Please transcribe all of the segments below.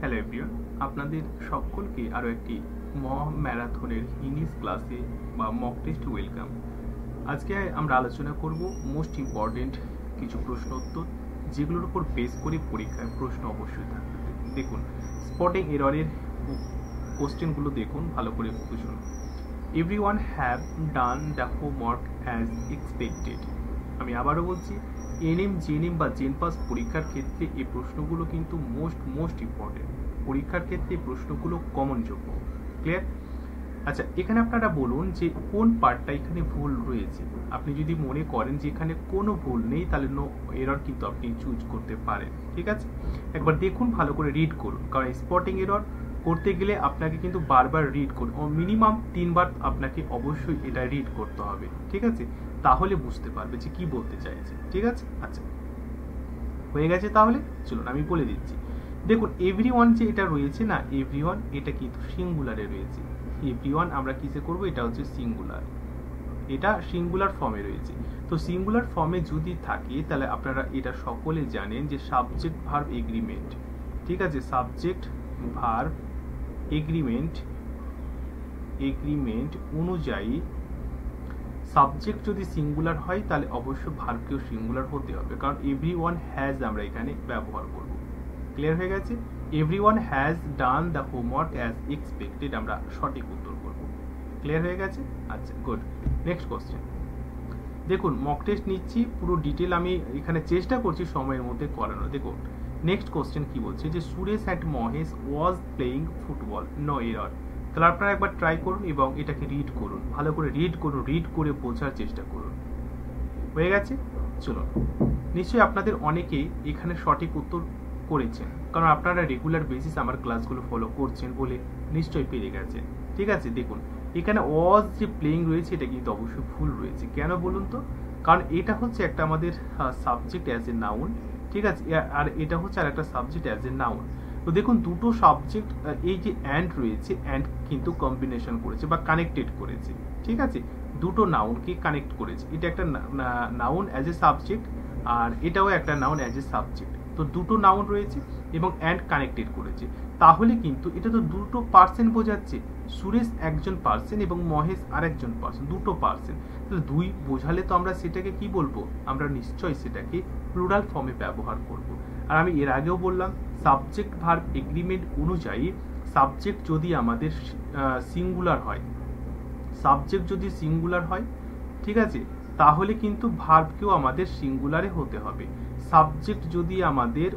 Hello everyone, আপনাদের সকলকে আরও একটি ম্যারাথনের ইংলিশ ক্লাসে বা মক টেস্ট ওয়েলকাম। আজকে আমরা আলোচনা করব মোস্ট ইম্পর্টেন্ট কিছু প্রশ্ন উত্তর, যেগুলোর উপর বেস করে পরীক্ষায় প্রশ্ন অবশ্যই থাকবে। দেখুন, স্পটিং এররের কোশ্চেনগুলো দেখুন, ভালো করে বুঝুন। Everyone have done the homework as expected. আমি আবারও বলছি, এনএম, জেএনএম বা জেনপাস পরীক্ষার ক্ষেত্রে এই প্রশ্নগুলো কিন্তু মোস্ট ইম্পর্টেন্ট। পরীক্ষার ক্ষেত্রে এই প্রশ্নগুলো কমন যোগ্য। ক্লিয়ার? আচ্ছা, এখানে আপনারা বলুন যে কোন পার্টটা এখানে ভুল রয়েছে। আপনি যদি মনে করেন যে এখানে কোনো ভুল নেই, তাহলে নো এরর কিন্তু আপনি চুজ করতে পারেন। ঠিক আছে, একবার দেখুন, ভালো করে রিড করুন, কারণ স্পটিং এরর করতে গেলে আপনাকে কিন্তু বারবার রিড করুন, মিনিমাম 3 বার আপনাকে অবশ্যই এটা রিড করতে হবে। ঠিক আছে, তাহলে বুঝতে পারবে যে কি বলতে চাইছে। ঠিক আছে, আচ্ছা হয়ে গেছে। তাহলে চলুন আমি বলে দিচ্ছি। দেখুন, এভরিওয়ান যে এটা রয়েছে না, এভরিওয়ান এটা কিন্তু সিঙ্গুলারে রয়েছে। এভরিওয়ান আমরা কিসে করব, এটা হচ্ছে সিঙ্গুলার, এটা সিঙ্গুলার ফর্মে রয়েছে। তো সিঙ্গুলার ফর্মে যদি থাকে, তাহলে আপনারা এটা সকলে জানেন যে সাবজেক্ট ভার্ব এগ্রিমেন্ট। ঠিক আছে, সাবজেক্ট ভার্ব এগ্রিমেন্ট অনুযায়ী সাবজেক্ট যদি সিঙ্গুলার হয়, তাহলে অবশ্যই ভার্বকেও সিঙ্গুলার হতে হবে, কারণ এভরিওয়ান হ্যাজ আমরা এখানে ব্যবহার করব। ক্লিয়ার হয়ে গেছে? Everyone has done the homework as expected আমরা সঠিক উত্তর করব। ক্লিয়ার হয়ে গেছে? আচ্ছা, গুড। নেক্সট কোশ্চেন দেখুন, মক টেস্ট নিচ্ছি, পুরো ডিটেল আমি এখানে চেষ্টা করছি সময়ের মধ্যে করানো। দেখুন নেক্সট কোশ্চেন কি বলছে, যে Suresh and Mahesh was playing football, no error. তাহলে আপনারা একবার ট্রাই করুন এবং এটাকে রিড করুন, ভালো করে রিড করুন, রিড করে বোঝার চেষ্টা করুন। হয়ে গেছে? চলুন, নিশ্চয়ই আপনাদের অনেকেই এখানে সঠিক উত্তর করেছেন, কারণ আপনারা রেগুলার বেসিস আমার ক্লাসগুলো ফলো করছেন বলে নিশ্চয়ই পেরে গেছেন। ঠিক আছে, দেখুন এখানে ওয়াজ যে প্লেইং রয়েছে, এটা কিন্তু অবশ্যই ভুল রয়েছে। কেন বলুন তো? কারণ এটা হচ্ছে একটা আমাদের সাবজেক্ট অ্যাজ এ নাউন। ঠিক আছে, আর এটা হচ্ছে আর একটা সাবজেক্ট অ্যাজ এ নাউন। তো দেখুন, দুটো সাবজেক্ট, এই যে অ্যান্ড রয়েছে, অ্যান্ড কিন্তু কম্বিনেশন করেছে বা কানেক্টেড করেছে। ঠিক আছে, দুটো নাউনকে কানেক্ট করেছে। এটা একটা নাউন অ্যাজ এ সাবজেক্ট, আর এটাও একটা নাউন অ্যাজ এ সাবজেক্ট। তো দুটো নাউন রয়েছে এবং অ্যান্ড কানেক্টেড করেছে, তাহলে কিন্তু এটা তো দুটো পার্সন বোঝাচ্ছে। সুরেশ একজন পার্সন এবং মহেশ আরেকজন পার্সন, দুটো পার্সন। তাহলে দুই বোঝালে তো আমরা সেটাকে কি বলবো, আমরা নিশ্চয়ই সেটাকে প্লুরাল ফর্মে ব্যবহার করব। আর আমি এর আগেও বললাম, সাবজেক্ট ভার্ব এগ্রিমেন্ট অনুযায়ী সাবজেক্ট যদি আমাদের সিঙ্গুলার হয়, সাবজেক্ট যদি সিঙ্গুলার হয়, ঠিক আছে, তাহলে কিন্তু ভার্বকেও আমাদের সিঙ্গুলারে হতে হবে। সাবজেক্ট যদি আমাদের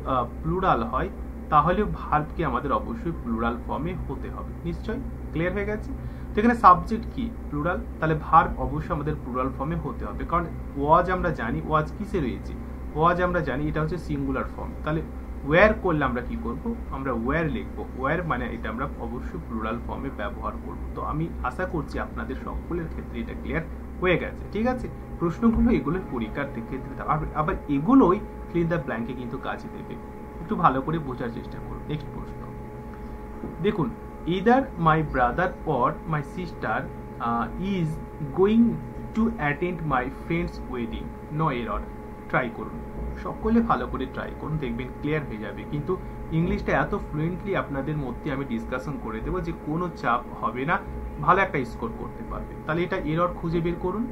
প্লুরাল হয়, তাহলে ভার্বকে আমাদের অবশ্যই প্লুরাল ফর্মে হতে হবে। নিশ্চয়ই ক্লিয়ার হয়ে গেছে? তো এখানে সাবজেক্ট কি, প্লুরাল, তাহলে ভার্ব অবশ্যই আমাদের প্লুরাল ফর্মে হতে হবে, কারণ ওয়াজ আমরা জানি ওয়াজ কিসে রয়েছে, ওয়াজ আমরা জানি এটা হচ্ছে সিঙ্গুলার ফর্ম। তাহলে ওয়্যার করলে আমরা কি করব, আমরা ওয়্যার লিখবো। ওয়্যার মানে এটা আমরা অবশ্যই প্লুরাল ফর্মে ব্যবহার করব। তো আমি আশা করছি আপনাদের সকলের ক্ষেত্রে এটা ক্লিয়ার হয়ে গেছে। ঠিক আছে, প্রশ্নগুলো এগুলোই পরীক্ষার ক্ষেত্রে, আবার এগুলোই ফিল ইন দ্য ব্ল্যাঙ্কে কিন্তু কাজে দেবে। একটু ভালো করে বোঝার চেষ্টা করুন। নেক্সট প্রশ্ন দেখুন, either my brother or my sister is going to attend my friend's wedding, no error। Try করুন, সকলে ভালো করে ট্রাই করুন, দেখবেন ক্লিয়ার হয়ে যাবে। কিন্তু ইংলিশটা এত ফ্লুয়েন্টলি আপনাদের মধ্যে আমি ডিসকাশন করে দেবো যে কোনো চাপ হবে না, ভালো একটা স্কোর করতে পারবে। তাহলে এটা এরর খুঁজে বের করুন।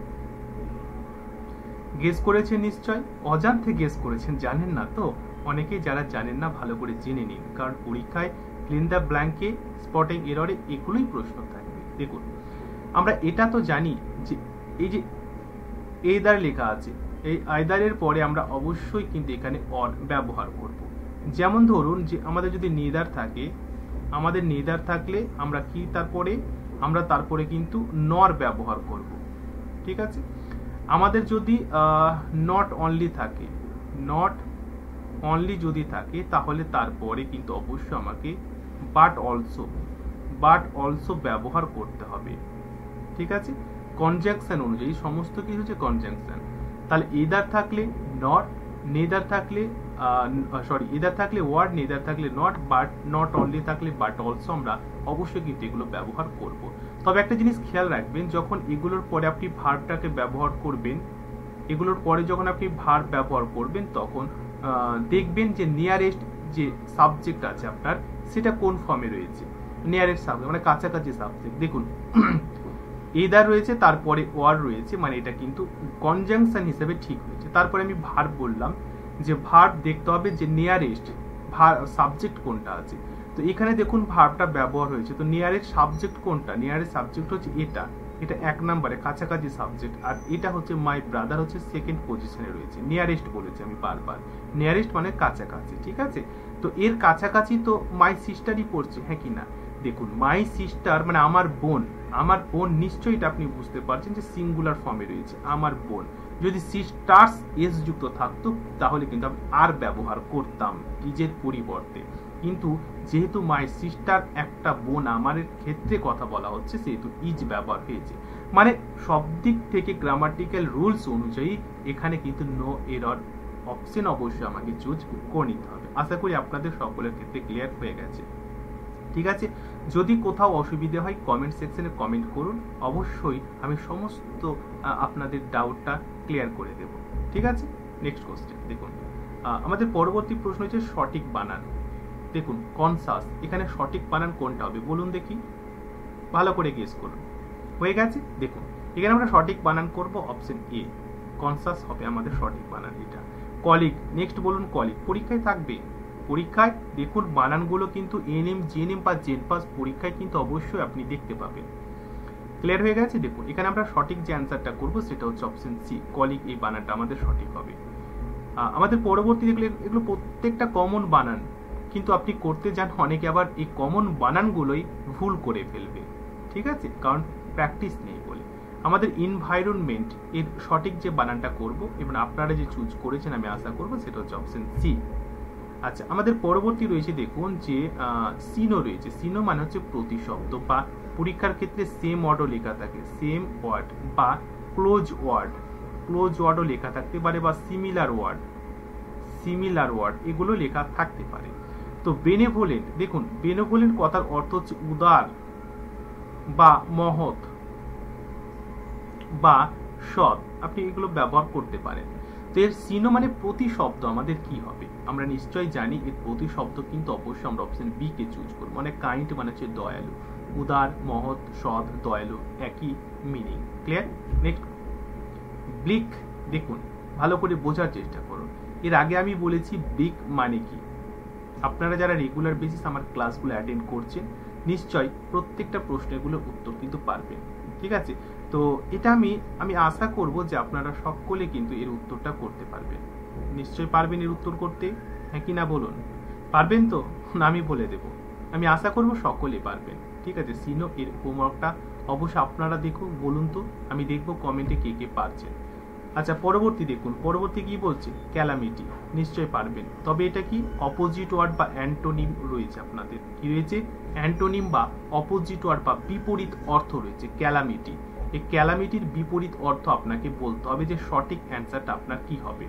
গেস করেছেন নিশ্চয়, অজান্তে গেস করেছেন, জানেন না তো? অনেকেই যারা জানেন না, ভালো করে জেনে নিন, কারণ পরীক্ষায় ফিল ইন দ্য ব্ল্যাঙ্কে, স্পটিং এররে এগুলোই প্রশ্ন থাকবে। দেখুন, আমরা এটা তো জানি যে এই যে এইদার লেখা আছে, এই আইদারের পরে আমরা অবশ্যই কিন্তু এখানে অর ব্যবহার করব। যেমন ধরুন যে আমাদের যদি নেদার থাকে, আমাদের নেদার থাকলে আমরা কি তারপরে কিন্তু নর ব্যবহার করব। ঠিক আছে, আমাদের যদি নট অনলি থাকে, নট অনলি যদি থাকে, তাহলে তারপরে কিন্তু অবশ্যই আমাকে বাট অলসো ব্যবহার করতে হবে। ঠিক আছে, কনজাংশন অনুযায়ী সমস্ত কিছু হচ্ছে কনজাংশন। তাহলে এদার থাকলে নট, নেদার থাকলে এদার থাকলে ওয়ার্ড, নেদার থাকলে নট, বাট নট অনলি থাকলে বাট অলসো আমরা অবশ্যই কিন্তু এগুলো ব্যবহার করব। তবে একটা জিনিস খেয়াল রাখবেন, যখন এগুলোর পরে আপনি ভার্বটাকে ব্যবহার করবেন, এগুলোর পরে যখন আপনি ভার্ব ব্যবহার করবেন, তখন দেখবেন যে নিয়ারেস্ট যে সাবজেক্ট আছে আপনার, সেটা কোন ফর্মে রয়েছে, নিয়ারেস্ট সাবজেক্ট মানে কাছাকাছি সাবজেক্ট। দেখুন এদার রয়েছে, তারপরে ওয়ার রয়েছে, মানে এটা কিন্তু কনজাংশন হিসেবে ঠিক হয়েছে। তারপরে আমি ভার্ব বললাম যে ভার্ব দেখতে হবে যে নিয়ারেস্ট সাবজেক্ট কোনটা আছে। তো এখানে দেখুন ভার্বটা ব্যবহার হয়েছে, তো নিয়ারেস্ট সাবজেক্ট কোনটা, নিয়ারেস্ট সাবজেক্ট হচ্ছে এটা 1 নম্বরে কাছাকাছি সাবজেক্ট, আর এটা হচ্ছে মাই ব্রাদার হচ্ছে সেকেন্ড পজিশনে রয়েছে। নিয়ারেস্ট বলেছি আমি বারবার, নিয়ারেস্ট মানে কাছাকাছি, ঠিক আছে। তো এর কাছাকাছি তো মাই সিস্টারই পড়ছে, হ্যাঁ কি না। দেখুন মাই সিস্টার মানে আমার বোন, আমার বোন নিশ্চয়ই এটা আপনি বুঝতে পারছেন যে সিঙ্গুলার ফর্মে রয়েছে আমার বোন। যদি সিস্টার্স এস যুক্ত থাকতো তাহলে কিন্তু আমি আর ব্যবহার করতাম ইজের পরিবর্তে, কিন্তু যেহেতু মাই সিস্টার একটা বোন আমার ক্ষেত্রে কথা বলা হচ্ছে সেহেতু ইজ ব্যবহার হয়েছে। মানে সব দিক থেকে গ্রামাটিক্যাল রুলস অনুযায়ী এখানে কিন্তু নো এরর অপশন অবশ্যই আমাকে চুজ করে নিতে হবে। আশা করি আপনাদের সকলের ক্ষেত্রে ক্লিয়ার হয়ে গেছে, ঠিক আছে। যদি কোথাও অসুবিধা হয় কমেন্ট সেকশনে কমেন্ট করুন, অবশ্যই আমি সমস্ত আপনাদের ডাউটটা ক্লিয়ার করে দেব, ঠিক আছে। নেক্সট কোশ্চেন দেখুন, আমাদের পরবর্তী প্রশ্ন হচ্ছে সঠিক বানান। দেখুন কনসাস, এখানে সঠিক বানান কোনটা হবে বলুন দেখি, ভালো করে গেস করুন। হয়ে গেছে, দেখুন এখানে আমরা সঠিক বানান করব অপশন এ, কনসাস হবে আমাদের সঠিক বানান এটা। কলিগ, নেক্সট বলুন কলিগ, পরীক্ষায় থাকবে, পরীক্ষায় দেখুন বানানগুলো কিন্তু এনএম জেএনএম বা জেনপাস পরীক্ষায় কিন্তু অবশ্যই আপনি দেখতে পাবেন। ক্লিয়ার হয়ে গেছে, দেখুন এখানে আমরা সঠিক যে অ্যান্সারটা করব সেটা হচ্ছে অপশন সি, কলিগ, এই বানানটা আমাদের সঠিক হবে। আমাদের পরবর্তী দেখলে এগুলো প্রত্যেকটা কমন বানান, কিন্তু আপনি করতে যান অনেকে আবার এই কমন বানানগুলোই ভুল করে ফেলবে, ঠিক আছে, কারণ প্র্যাকটিস নেই বলে। আমাদের এনভায়রনমেন্ট এর সঠিক যে বানানটা করব এবং আপনারা যে চুজ করেছেন আমি আশা করব সেটা হচ্ছে অপশন সি। আচ্ছা আমাদের পরবর্তী রয়েছে দেখুন যে সিনো রয়েছে, সিনো মানে হচ্ছে প্রতিশব্দ বা পরীক্ষার ক্ষেত্রে সেম ওয়ার্ডও লেখা থাকে, সেম ওয়ার্ড বা ক্লোজ ওয়ার্ড, ক্লোজ ওয়ার্ডও লেখা থাকতে পারে বা সিমিলার ওয়ার্ড, সিমিলার ওয়ার্ড এগুলো লেখা থাকতে পারে। তো বেনেভোলেন্ট, দেখুন বেনেভোলেন্ট কথার অর্থ হচ্ছে উদার বা মহৎ বা সৎ, আপনি এগুলো ব্যবহার করতে পারেন। তো এর সিনো মানে প্রতিশব্দ আমাদের কি হবে, আমরা নিশ্চয়ই জানি এর প্রতিশব্দ কিন্তু অবশ্যই আমরা অপশন বি কে চুজ করব, মানে কাইন্ড মানে হচ্ছে দয়ালু, উদার মহৎ সৎ দয়ালু একই মিনিং। ক্লিয়ার। নেক্সট ব্লিক, দেখুন ভালো করে বোঝার চেষ্টা করুন। এর আগে আমি বলেছি ব্লিক মানে কি, আপনারা যারা রেগুলার বেসিস আমার ক্লাসগুলো অ্যাটেন্ড করছেন নিশ্চয়ই প্রত্যেকটা প্রশ্নগুলোর উত্তর কিন্তু পারবেন, ঠিক আছে। তো এটা আমি আশা করব যে আপনারা সকলে কিন্তু এর উত্তরটা করতে পারবেন, নিশ্চয়ই পারবেন এর উত্তর করতে, হ্যাঁ কি না বলুন, পারবেন তো, না আমি বলে দেব, আমি আশা করব সকলে পারবেন, ঠিক আছে। সিনো এর হোমওয়ার্কটা অবশ্যই আপনারা দেখুন, বলুন তো, আমি দেখব কমেন্টে কে কে পারছেন। আচ্ছা পরবর্তী দেখুন, পরবর্তী কি বলছে, ক্যালামিটি, নিশ্চয়ই পারবেন, তবে এটা কি অপোজিট ওয়ার্ড বা অ্যান্টোনিম রয়েছে, আপনাদের কি রয়েছে অ্যান্টোনিম বা অপোজিট ওয়ার্ড বা বিপরীত অর্থ রয়েছে ক্যালামিটি। এই ক্যালামিটির বিপরীত অর্থ আপনাকে বলতে হবে যে সঠিক অ্যান্সারটা আপনার কি হবে,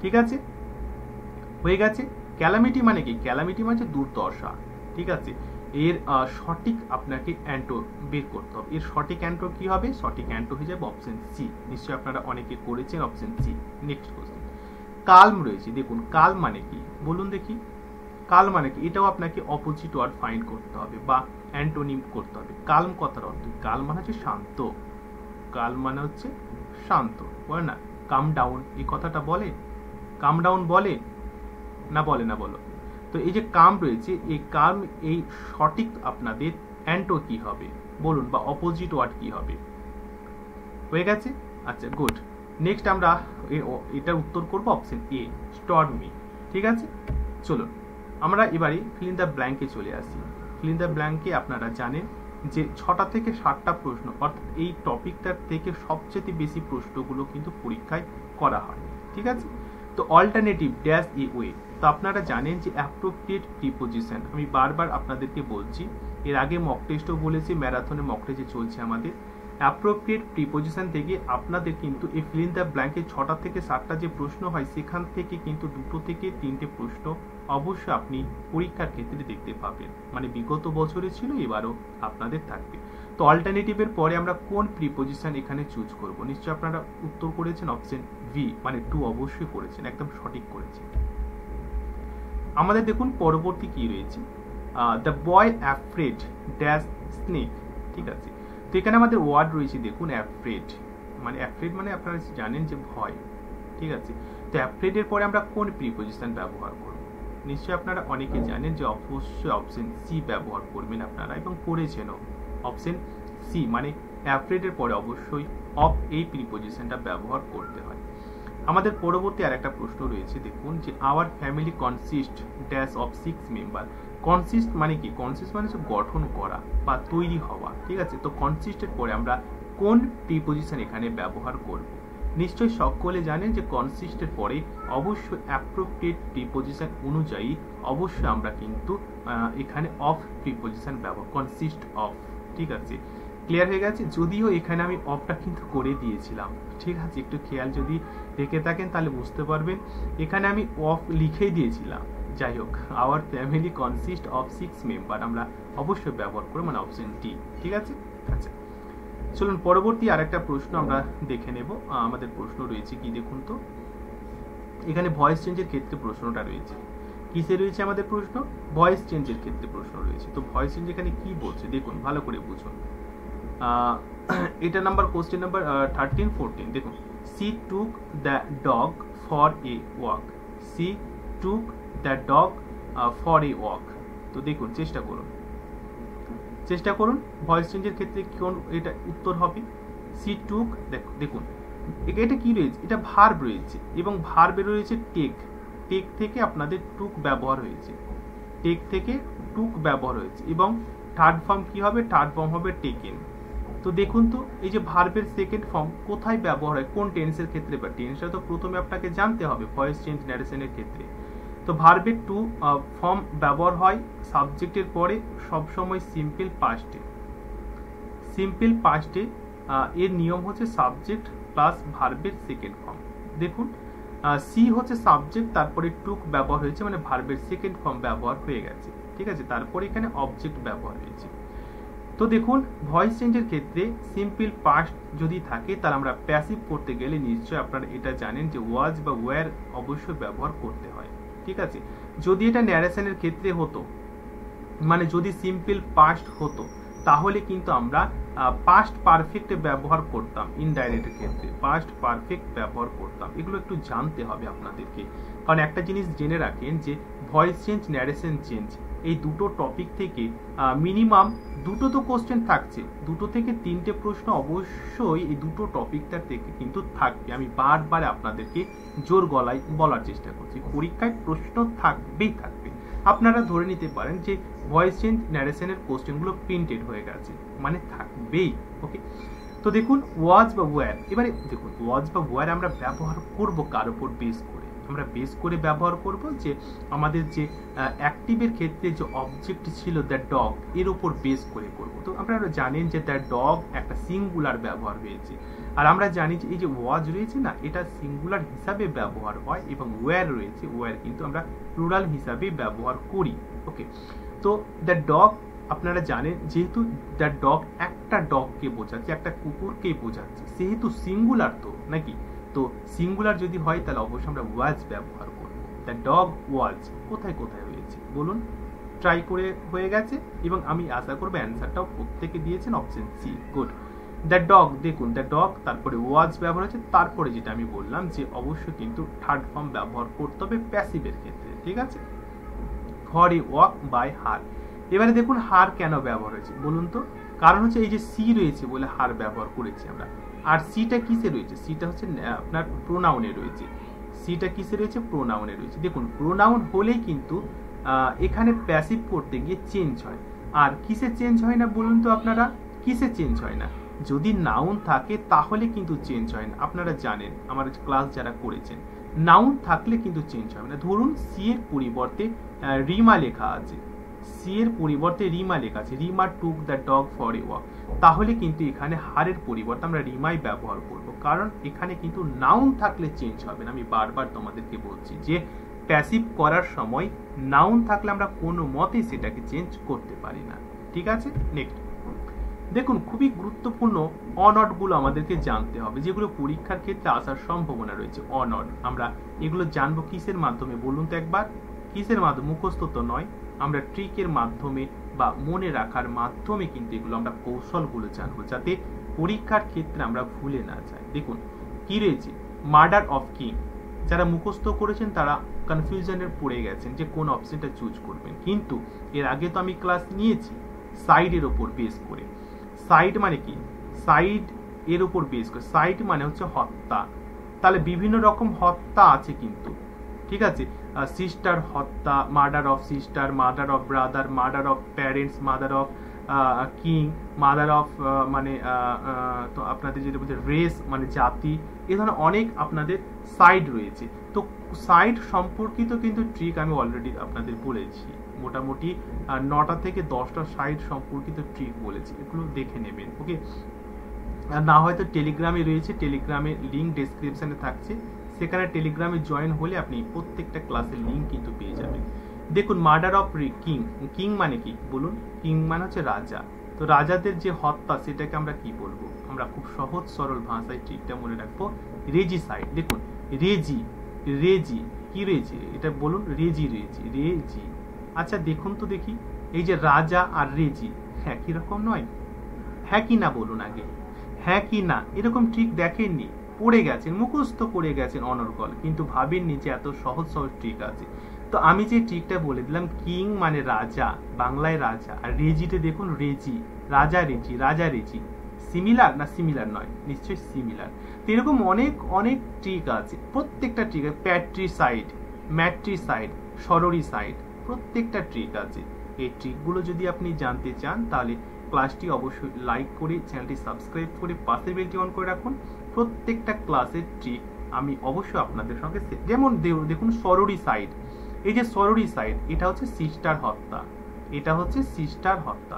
ঠিক আছে। হয়ে গেছে, ক্যালামিটি মানে কি, ক্যালামিটি মানে দুর্দশা, ঠিক আছে। এর সঠিক আপনাকে অ্যান্টো বের করতে হবে, এর সঠিক অ্যান্টো কি হবে, সঠিক অ্যান্টো হয়ে যাবে অপশন সি, নিশ্চয়ই আপনারা অনেকে করেছেন option C. Next question, column রয়েছে, দেখুন কালম মানে কি বলুন দেখি, কাল মানে কি, এটাও আপনাকে অপোজিট ওয়ার্ড ফাইন্ড করতে হবে বা অ্যান্টোনিম করতে হবে। কালম কথার অর্থ, কাল মানে হচ্ছে শান্ত, কাল মানে হচ্ছে শান্ত, বলে না কাম ডাউন, এই কথাটা বলে, কাম ডাউন বলে না, বলে না, বলো। তো এই যে কাম রয়েছে, এই কাম এই সঠিক আপনাদের অ্যান্টো কি হবে বলুন, বা অপোজিট ওয়ার্ড কি হবে, হয়ে গেছে। আচ্ছা গুড, নেক্সট আমরা এটার উত্তর করব অপশন এ, স্টর্মি, ঠিক আছে। চলুন আমরা এবারে ফিল ইন দ্য ব্ল্যাঙ্কে চলে আসি। ফিল ইন দ্য ব্ল্যাঙ্কে আপনারা জানেন যে 6টা থেকে 7টা প্রশ্ন, অর্থাৎ এই টপিকটার থেকে সবচেয়ে বেশি প্রশ্নগুলো কিন্তু পরীক্ষায় করা হয়, ঠিক আছে। তো অল্টারনেটিভ ড্যাশ এ ওয়ে, তো আপনারা জানেন যে অ্যাপ্রোপ্রিয়েট প্রিপোজিশন, আমি বারবার আপনাদেরকে বলছি, এর আগে মক টেস্টও বলেছি, ম্যারাথনে মক টেস্ট চলছে আমাদের। অ্যাপ্রোপ্রিয়েট প্রিপোজিশন থেকে আপনাদের কিন্তু এই ফিল ইন দ্য ব্ল্যাঙ্কে 6টা থেকে 7টা যে প্রশ্ন হয় সেখান থেকে কিন্তু 2 থেকে 3টে প্রশ্ন অবশ্যই আপনি পরীক্ষার ক্ষেত্রে দেখতে পাবেন, মানে বিগত বছরে ছিল, এবারও আপনাদের থাকবে। তো অল্টারনেটিভের পরে আমরা কোন প্রিপোজিশন এখানে চুজ করব, নিশ্চয়ই আপনারা উত্তর করেছেন অপশন ভি, মানে 2 অবশ্যই করেছেন, একদম সঠিক করেছেন। আমাদের দেখুন পরবর্তী কি রয়েছে, the boy afraid dash snake, ঠিক আছে। তো এখানে আমাদের ওয়ার্ড রয়েছে দেখুন অ্যাফ্রেড, মানে অ্যাফ্রেড মানে আপনারা জানেন যে ভয়, ঠিক আছে। তো অ্যাফ্রেডের পরে আমরা কোন প্রিপোজিশন ব্যবহার করব? নিশ্চয়ই আপনারা অনেকে জানেন যে অবশ্যই অপশন সি ব্যবহার করবেন আপনারা, এবং করেছেনও। অপশন সি মানে অ্যাফ্রেডের পরে অবশ্যই অফ এই প্রিপোজিশনটা ব্যবহার করতে হয়। আমাদের পরবর্তী আর একটা প্রশ্ন রয়েছে দেখুন যে our family consist dash of 6 member. Consist মানে কি? কনসিস্ট মানে হচ্ছে গঠন করা বা তৈরি হওয়া, ঠিক আছে। তো কনসিস্টের পরে আমরা কোন প্রিপোজিশন এখানে ব্যবহার করব? নিশ্চয়ই সকলে জানেন যে কনসিস্টের পরে অবশ্যই অ্যাপ্রোপ্রিয়েট প্রিপোজিশন অনুযায়ী অবশ্যই আমরা কিন্তু এখানে অফ প্রিপোজিশন ব্যবহার, কনসিস্ট অফ, ঠিক আছে। ক্লিয়ার হয়ে গেছে? যদিও এখানে আমি অফটা কিন্তু করে দিয়েছিলাম, ঠিক আছে। একটু খেয়াল যদি রেখে থাকেন তাহলে বুঝতে পারবেন, এখানে আমি অফ লিখেই দিয়েছিলাম। যাই হোক, our family consist of 6 member আমরা অবশ্যই ব্যবহার করব, মানে অপশন ডি, ঠিক আছে। আচ্ছা, চলুন পরবর্তী আরেকটা প্রশ্ন আমরা দেখে নেব। আমাদের প্রশ্ন রয়েছে কি দেখুন তো, এখানে ভয়েস চেঞ্জের ক্ষেত্রে প্রশ্নটা রয়েছে। কিসে রয়েছে আমাদের প্রশ্ন? ভয়েস চেঞ্জের ক্ষেত্রে প্রশ্ন রয়েছে। তো ভয়েস চেঞ্জ এখানে কি বলছে দেখুন, ভালো করে বুঝুন। এটা নাম্বার কোশ্চেন নাম্বার 13-14 দেখুন। C took the dog for a walk. C took the dog for a walk. তো দেখুন, চেষ্টা করুন ভয়েস চেঞ্জের ক্ষেত্রে কোন এটা উত্তর হবে। সি টুক, দেখুন এটা কি রয়েছে, এটা ভার্ব রয়েছে এবং ভার্বে রয়েছে টেক। টেক থেকে আপনাদের টুক ব্যবহার হয়েছে, টেক থেকে টুক ব্যবহার হয়েছে এবং থার্ড ফর্ম কি হবে? থার্ড ফর্ম হবে টেকেন। তো দেখুন তো, এই যে ভার্বের সেকেন্ড ফর্ম কোথায় ব্যবহার হয়, কোন টেন্সের ক্ষেত্রে? বা টেন্সটা তো প্রথমে আপনাকে জানতে হবে ভয়েস চেঞ্জ ন্যারেশনের ক্ষেত্রে। তো ভার্বের টু ফর্ম ব্যবহার হয় সাবজেক্টের পরে সবসময় সিম্পল পাস্টে। সিম্পল পাস্টে এর নিয়ম হচ্ছে সাবজেক্ট প্লাস ভার্বের সেকেন্ড ফর্ম। দেখুন, সি হচ্ছে সাবজেক্ট, তারপরে টুক ব্যবহার হয়েছে, মানে ভার্বের সেকেন্ড ফর্ম ব্যবহার হয়ে গেছে, ঠিক আছে। তারপরে এখানে অবজেক্ট ব্যবহার হয়েছে। তো দেখুন, ভয়েস চেঞ্জের ক্ষেত্রে সিম্পল পাস্ট যদি থাকে তাহলে আমরা প্যাসিভ করতে গেলে নিশ্চয়ই আপনারা এটা জানেন যে ওয়াজ বা ওয়্যার অবশ্যই ব্যবহার করতে হয়, ঠিক আছে। যদি এটা ন্যারেশনের ক্ষেত্রে হতো, মানে যদি সিম্পল পাস্ট হতো, তাহলে কিন্তু আমরা পাস্ট পারফেক্ট ব্যবহার করতাম। ইনডাইরেক্টের ক্ষেত্রে পাস্ট পারফেক্ট ব্যবহার করতাম। এগুলো একটু জানতে হবে আপনাদেরকে, কারণ একটা জিনিস জেনে রাখেন যে ভয়েস চেঞ্জ, ন্যারেশন চেঞ্জ, এই দুটো টপিক থেকে মিনিমাম দুটো তো কোশ্চেন থাকছে, দুটো থেকে তিনটে প্রশ্ন অবশ্যই এই দুটো টপিকটার থেকে কিন্তু থাকবে। আমি বারবার আপনাদেরকে জোর গলায় বলার চেষ্টা করছি, পরীক্ষায় প্রশ্ন থাকবেই থাকবে। আপনারা ধরে নিতে পারেন যে ভয়েস চেঞ্জ ন্যারেশনের কোশ্চেনগুলো প্রিন্টেড হয়ে গেছে, মানে থাকবেই। ওকে, তো দেখুন ওয়াজ বা ওয়্যার। এবারে দেখুন, ওয়াজ বা ওয়্যার আমরা ব্যবহার করব কার উপর বেস করে? আমরা বেস করে ব্যবহার করব যে আমাদের যে অ্যাক্টিভের ক্ষেত্রে যে অবজেক্ট ছিল দ্য ডগ, এর উপর বেস করে করব। তো আপনারা জানেন যে দ্য ডগ একটা সিঙ্গুলার ব্যবহার হয়েছে, আর আমরা জানি যে এই যে ওয়াজ রয়েছে না, এটা সিঙ্গুলার হিসাবে ব্যবহার হয়, এবং ওয়্যার রয়েছে, ওয়্যার কিন্তু আমরা প্লুরাল হিসাবে ব্যবহার করি। ওকে, তো দ্য ডগ আপনারা জানেন যেহেতু দ্য ডগ একটা ডগকে বোঝাচ্ছে, একটা কুকুরকে বোঝাচ্ছে, সেহেতু সিঙ্গুলার তো নাকি, তো সিঙ্গুলার যদি হয় তাহলে অবশ্যই আমরা ওয়াজ ব্যবহার করব। দ্য ডগ ওয়াজ কোথায় কোথায় হয়েছে বলুন? ট্রাই করে হয়ে গেছে, এবং আমি আশা করবো অ্যান্সারটাও প্রত্যেকে দিয়েছেন option C. Good. The dog, দেখুন দ্য ডগ, তারপরে ওয়াজ ব্যবহার হচ্ছে, তারপরে যেটা আমি বললাম যে অবশ্যই কিন্তু থার্ড ফর্ম ব্যবহার করতে হবে প্যাসিভের ক্ষেত্রে, ঠিক আছে। For a walk by her. এবারে দেখুন হার কেন ব্যবহার হয়েছে বলুন তো? কারণ হচ্ছে এই যে সি রয়েছে বলে হার ব্যবহার করেছি আমরা। আর সিটা কিসে রয়েছে? সিটা হচ্ছে আপনার প্রোনাউনে রয়েছে। সিটা কিসে রয়েছে? প্রোনাউনে রয়েছে। দেখুন, প্রোনাউন হলেই কিন্তু এখানে প্যাসিভ করতে গিয়ে চেঞ্জ হয়। আর কিসে চেঞ্জ হয় না বলুন তো আপনারা? কিসে চেঞ্জ হয় না? যদি নাউন থাকে তাহলে কিন্তু চেঞ্জ হয় না। আপনারা জানেন, আমার ক্লাস যারা করেছেন, নাউন থাকলে কিন্তু চেঞ্জ হবে না। ধরুন সি এর পরিবর্তে রিমা লেখা আছে, সি এর পরিবর্তে রিমা লেখা আছে, Rima took the dog for a walk, তাহলে কিন্তু এখানে হারের পরিবর্তে আমরা রিমাই ব্যবহার করব, কারণ এখানে কিন্তু নাউন থাকলে চেঞ্জ হবে না। আমি বারবার তোমাদেরকে বলছি যে প্যাসিভ করার সময় নাউন থাকলে আমরা কোনো মতে সেটাকে চেঞ্জ করতে পারি না, ঠিক আছে। নেক্সট দেখুন, খুবই গুরুত্বপূর্ণ অনড গুলো আমাদেরকে জানতে হবে, যেগুলো পরীক্ষার ক্ষেত্রে আসার সম্ভাবনা রয়েছে। অনড আমরা এগুলো জানবো কিসের মাধ্যমে বলুন তো একবার? কিসের মাধ্যমে? মুখস্থ তো নয়, আমরা ট্রিকের মাধ্যমে বা মনে রাখার মাধ্যমে কিন্তু এগুলো আমরা কৌশলগুলো জানবো, যাতে পরীক্ষার ক্ষেত্রে আমরা ভুলে না যাই। দেখুন কি রয়েছে, মার্ডার অফ কিং। যারা মুখস্থ করেছেন তারা কনফিউশনের পড়ে গেছেন যে কোন অপশনটা চুজ করবেন, কিন্তু এর আগে তো আমি ক্লাস নিয়েছি সাইডের ওপর বেস করে। সাইড মানে কি? সাইড এর উপর বেস করে। সাইড মানে হচ্ছে হত্যা, তাহলে বিভিন্ন রকম হত্যা আছে কিন্তু, ঠিক আছে? সিস্টার হত্যা, murder of sister, murder of brother, murder of parents, murder of king, murder of মানে তো আপনাদের যেটা বলছে রেস মানে জাতি, এ ধরনের অনেক আপনাদের সাইড রয়েছে। তো সাইড সম্পর্কিত কিন্তু ট্রিক আমি অলরেডি আপনাদের বলেছি, মোটামুটি 9টা থেকে 10টা সাইড সম্পর্কিত ট্রিক বলেছি, এগুলো দেখে নেবেন। ওকে, না হয়তো টেলিগ্রামে রয়েছে, টেলিগ্রামের লিঙ্ক ডেসক্রিপশনে থাকছে, সেখানে টেলিগ্রামে জয়েন হলে আপনি প্রত্যেকটা ক্লাসের লিঙ্ক কিন্তু পেয়ে যাবেন। দেখুন মার্ডার অফ কিং। কিং মানে কি বলুন? কিং মানে হচ্ছে রাজা। তো রাজাদের যে হত্যা সেটাকে আমরা কি বলবো? আমরা খুব সহজ সরল ভাষায় ট্রিকটা মনে রাখবো, রেজিসাইড। দেখুন রেজি, রেজি কি রয়েছে এটা বলুন? রেজি, রেজি, রেজি। আচ্ছা দেখুন তো দেখি, এই যে রাজা আর রেজি একই রকম নয়? হ্যাঁ কি না বলুন আগে, হ্যাঁ কি না? এরকম ট্রিক দেখেননি, পড়ে গেছেন, মুখস্থ করে গেছেন অনর্গল, কিন্তু ভাবেননি যে এত সহজ সহজ ট্রিক আছে। তো আমি যে ট্রিকটা বলে দিলাম, কিং মানে রাজা, বাংলায় রাজা, আর রেজিতে দেখুন রেজি, রাজা রেজি, রাজা রেজি। সিমিলার না? সিমিলার নয়, নিশ্চয়ই সিমিলার। তো এরকম অনেক অনেক ট্রিক আছে, প্রত্যেকটা ট্রিক আছে। প্যাট্রিসাইড, ম্যাট্রিসাইড, সরোরিসাইড, প্রত্যেকটা ট্রিক আছে। এই ট্রিকগুলো যদি আপনি জানতে চান তাহলে ক্লাসটি অবশ্যই লাইক করে চ্যানেলটি সাবস্ক্রাইব করে পাশের বেলটি অন করে রাখুন। প্রত্যেকটা ক্লাসের ট্রিক আমি অবশ্যই আপনাদের সঙ্গে, যেমন দেখুন সরোরিসাইড, এই যে সরোরিসাইড এটা হচ্ছে সিস্টার হত্যা, এটা হচ্ছে সিস্টার হত্যা,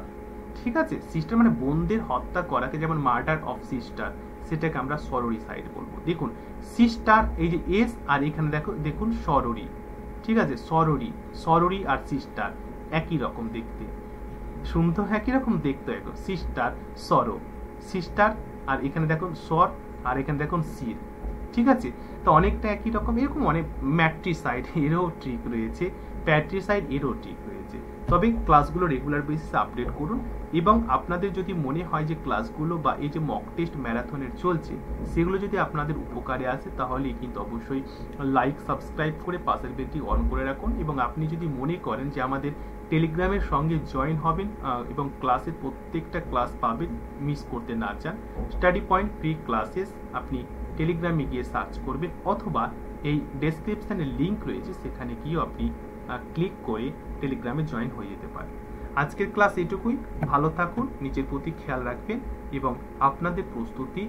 ঠিক আছে? সিস্টার মানে বোনদের হত্যা করাকে যেমন মার্ডার অফ সিস্টার, সেটাকে আমরা সরোরিসাইড বলবো। দেখুন সিস্টার, এই যে এস, আর এখানে দেখুন সরোরি, ঠিক আছে? সরোরি, সরোরি আর সিস্টার একই রকম দেখতে, শুনতে একই রকম দেখতে, একদম সিস্টার সরো, সিস্টার, আর এখানে দেখুন সর, আর এখানে দেখুন সির, ঠিক আছে? তো অনেকটা একই রকম। এরকম অনেক ম্যাট্রিসাইড এরও ট্রিক রয়েছে, প্যাট্রিসাইড এরও ট্রিক রয়েছে। তবে ক্লাসগুলো রেগুলার বেসিসে আপডেট করুন, এবং আপনাদের যদি মনে হয় যে ক্লাসগুলো বা এই যে মক টেস্ট ম্যারাথনের চলছে সেগুলো যদি আপনাদের উপকারে আসে, তাহলে কিন্তু অবশ্যই লাইক সাবস্ক্রাইব করে পাশের বেলটি অন করে রাখুন। এবং আপনি যদি মনে করেন যে আমাদের টেলিগ্রামের সঙ্গে জয়েন হবেন এবং ক্লাসের প্রত্যেকটা ক্লাস পাবেন, মিস করতে না চান, স্টাডি পয়েন্ট ফ্রি ক্লাসেস আপনি টেলিগ্রামে গিয়ে সার্চ করবেন, অথবা এই ডেসক্রিপশনে লিঙ্ক রয়েছে, সেখানে গিয়েও আপনি ক্লিক করে টেলিগ্রামে জয়েন হয়ে যেতে পারেন। আজকের ক্লাস এটুকুই, ভালো থাকুন, নিজের প্রতি খেয়াল রাখবেন, এবং আপনাদের প্রস্তুতি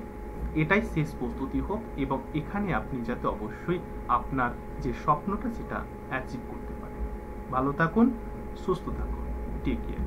এটাই শেষ প্রস্তুতি হোক, এবং এখানে আপনি যাতে অবশ্যই আপনার যে স্বপ্নটা সেটা অ্যাচিভ করতে পারেন। ভালো থাকুন, সুস্থ থাকুন, টেক কেয়ার।